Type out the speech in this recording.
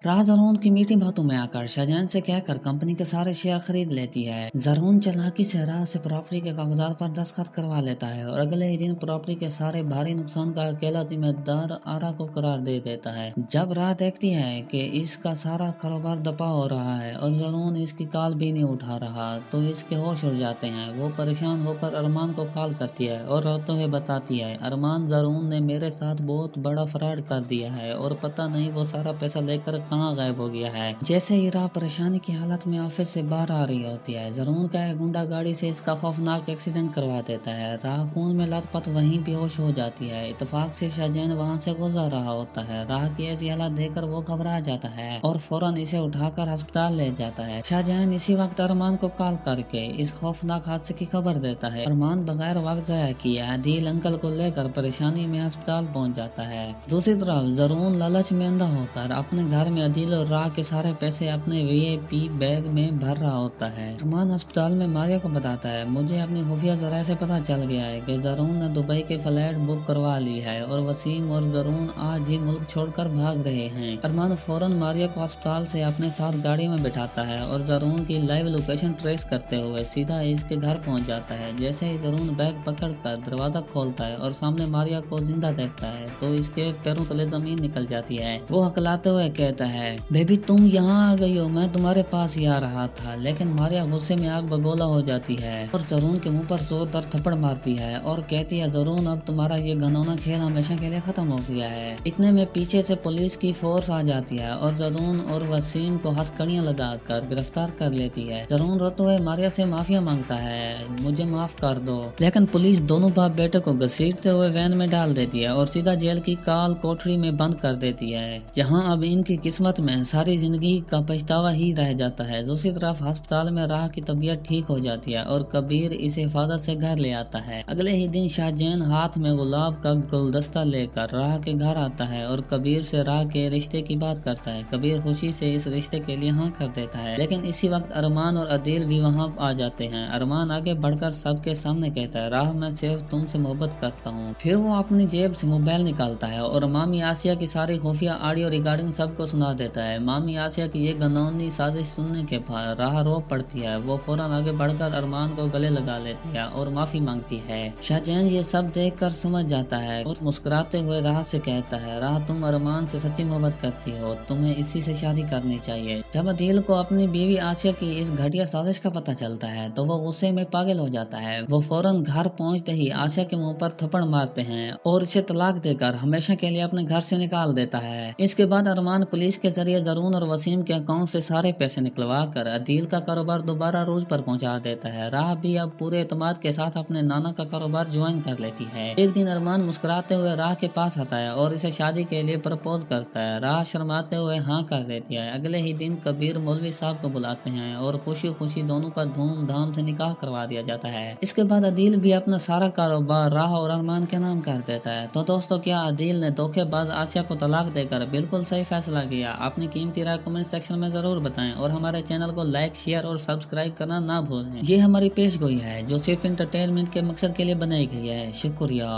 राह जरून की मीठी बातों में आकर शाहजहान से कहकर कंपनी के सारे शेयर खरीद लेती है। जरून चालाकी से राह से प्रॉपर्टी के कागजात पर दस्तखत करवा लेता है और अगले ही दिन प्रॉपर्टी के सारे भारी नुकसान का अकेला जिम्मेदार आरा को करार दे देता है। जब राह देखती है कि इसका सारा कारोबार दपा हो रहा है और जरून इसकी कॉल भी नहीं उठा रहा तो इसके होश उड़ जाते हैं। वो परेशान होकर अरमान को कॉल करती है और रोते हुए बताती है, अरमान, जरून ने मेरे साथ बहुत बड़ा फ्रॉड कर दिया है और पता नहीं वो सारा पैसा लेकर कहाँ गायब हो गया है। जैसे ही राह परेशानी की हालत में ऑफिस से बाहर आ रही होती है, जरून का एक गुंडा गाड़ी से इसका खौफनाक एक्सीडेंट करवा देता है। राह खून में लथपथ वहीं बेहोश हो जाती है। इत्तेफाक से शाहजहान वहां से गुजर रहा होता है। राह की ऐसी हालत देखकर वो घबरा जाता है और फौरन इसे उठाकर अस्पताल ले जाता है। शाहजहान इसी वक्त अरमान को कॉल करके इस खौफनाक हादसे की खबर देता है। अरमान बगैर वक्त जाया किए आदिल अंकल को लेकर परेशानी में अस्पताल पहुंच जाता है। दूसरी तरफ जरून लालच में अंधा होकर अपने घर में आदिल और राह के सारे पैसे अपने VIP बैग में भर रहा होता है। अरमान अस्पताल में मारिया को बताता है, मुझे अपनी खुफिया जराये से पता चल गया है कि जरून ने दुबई के फ्लाइट बुक करवा ली है और वसीम और जरून आज ही मुल्क छोड़कर भाग रहे हैं। अरमान फौरन मारिया को अस्पताल से अपने साथ गाड़ी में बिठाता है और जरून की लाइव लोकेशन ट्रेस करते हुए सीधा इसके घर पहुंच जाता है। जैसे ही जरून बैग पकड़कर दरवाजा खोलता है और सामने मारिया को जिंदा देखता है तो इसके पैरों तले जमीन निकल जाती है। वो हकलाते हुए कहता है, बेबी तुम यहाँ आ गई हो, मैं तुम्हारे पास ही आ रहा था। लेकिन मारिया गुस्से में आग बगोला हो जाती है और जरून के मुंह पर जोरदार थप्पड़ मारती है और कहती है, जरून अब तुम्हारा ये घनौना खेल हमेशा के लिए खत्म हो गया है। इतने में पीछे से पुलिस की फोर्स आ जाती है और जरून और वसीम को हथकड़ियां लगाकर गिरफ्तार कर लेती है। जरून रोते हुए मारिया से माफिया मांगता है, मुझे माफ कर दो, लेकिन पुलिस दोनों बाप बेटे को घसीटते हुए वैन में डाल देती है और सीधा जेल की काल कोठरी में बंद कर देती है, जहां अब इनकी किस्मत में सारी जिंदगी का पछतावा ही रह जाता है। दूसरी तरफ अस्पताल में राह की तबीयत ठीक हो जाती है और कबीर इसे हिफाजत से घर ले आता है। अगले ही दिन शाहजहान हाथ में गुलाब का गुलदस्ता लेकर राह के घर आता है और कबीर से राह के रिश्ते की बात करता है। कबीर खुशी से इस रिश्ते के लिए हाँ कर देता है, लेकिन इसी वक्त अरमान और आदिल भी वहाँ आ जाते हैं। अरमान आगे बढ़कर सबके सामने कहता है, राह मैं सिर्फ तुमसे मोहब्बत करता हूँ। फिर वो अपनी जेब से मोबाइल निकालता है और मामी आसिया की सारी खुफिया ऑडियो रिकॉर्डिंग सबको सुना देता है। मामी आसिया की ये घिनौनी साजिश सुनने के बाद राह रो पड़ती है। वो फौरन आगे बढ़कर अरमान को गले लगा लेती है और माफी मांगती है। शाहजहान ये सब देखकर समझ जाता है और मुस्कुराते हुए राह से कहता है, राह तुम अरमान से सच्ची मोहब्बत करती हो, तुम्हें इसी से शादी करनी चाहिए। जब आदिल को अपनी बीवी आसिया की इस घटिया साजिश का पता चलता है तो वो गुस्से में पागल हो जाता है। वो फौरन घर पहुंचते ही आसिया के मुंह पर थप्पड़ मारते हैं और इसे तलाक देकर हमेशा के लिए अपने घर से निकाल देता है। इसके बाद अरमान पुलिस के जरिए जरून और वसीम के अकाउंट से सारे पैसे निकलवा कर आदिल का कारोबार दोबारा रूज पर पहुंचा देता है। राह भी अब पूरे एतमाद के साथ अपने नाना का कारोबार ज्वाइन कर लेती है। एक दिन अरमान मुस्कुराते हुए राह के पास आता है और इसे शादी के लिए प्रपोज करता है। राह शर्माते हुए हाँ कर देती है। अगले ही दिन कबीर मौलवी साहब को बुलाते हैं और खुशी खुशी दोनों का धूमधाम से निकाह करवा दिया जाता है। इसके बाद आदिल भी अपना सारा कारोबार राह और अरमान के नाम कर देता है। तो दोस्तों, क्या आदिल ने धोखेबाज आसिया को तलाक देकर बिल्कुल सही फैसला किया? अपनी कीमती राय कमेंट सेक्शन में जरूर बताएं और हमारे चैनल को लाइक, शेयर और सब्सक्राइब करना ना भूलें। ये हमारी पेशगोई है जो सिर्फ एंटरटेनमेंट के मकसद के लिए बनाई गई है। शुक्रिया।